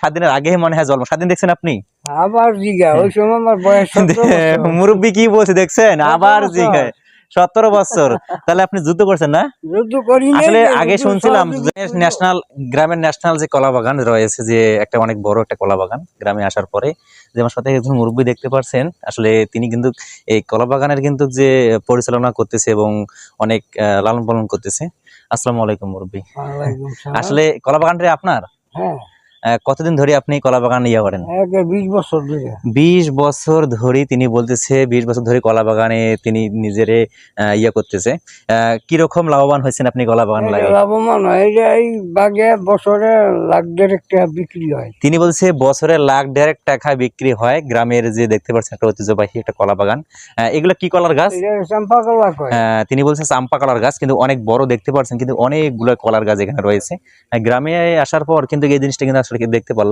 7 দিনের আগে মনে হয় জন্ম। 7 দিন দেখছেন আপনি? আবার জিগা ওই সময় আমার বয়স 17 বছর। মুরব্বী কি বলছে দেখছেন? 17 আবার বছর। জিগায় 17 বছর। তাহলে আপনি যুদ্ধ করছেন না? যুদ্ধ করি নাই, আসলে যে আগে যুদ্ধ শুনছিলাম সহযোগী যে করলো। ন্যাশনাল গ্রামের ন্যাশনাল যে কলা বাগান রয়েছে, যে একটা অনেক বড় একটা কলা বাগান গ্রামে আসার পরে যে আমার সাথে একজন মুরব্বী দেখতে পারছেন, আসলে তিনি কিন্তু এই কলা বাগানের কিন্তু যে পরিচালনা করতেছে এবং অনেক লালন পালন করতেছে। আসসালামু আলাইকুম মুরব্বী। ওয়ালাইকুম সালাম। আসলে কলা বাগানটা আপনার? হ্যাঁ, কতদিন ধরে আপনি কলা বাগান ইয়া করেন? 20 বছর ধরে। 20 বছর ধরে তিনি বলতেছে, 20 বছর ধরে কলা বাগানে তিনি নিজেরে ইয়া করতেছে। কিরকম লাভবান হয়েছেন আপনি কলা বাগান এটা লাগিয়ে? লাভবান হয়, এই যে এই বাগে বছরে লাখ দেড়েক টাকা বিক্রি হয়। তিনি বলছে বছরে লাখ দেড়েক টাকা বিক্রি হয়। গ্রামের যে দেখতে পাচ্ছেন একটা ঐতিহ্যবাহী একটা কলা বাগান। এগুলো কি কলার গাছ? এটা চাম্পা কলা কয়। তিনি বলছে চাম্পা কলার গাছ, কিন্তু অনেক বড় দেখতে পাচ্ছেন, কিন্তু অনেকগুলো কলার গাছ এখানে রয়েছে। গ্রামে আসার পর কিন্তু এই জিনিসটা কিন্তু আসলে দেখতে পারলাম।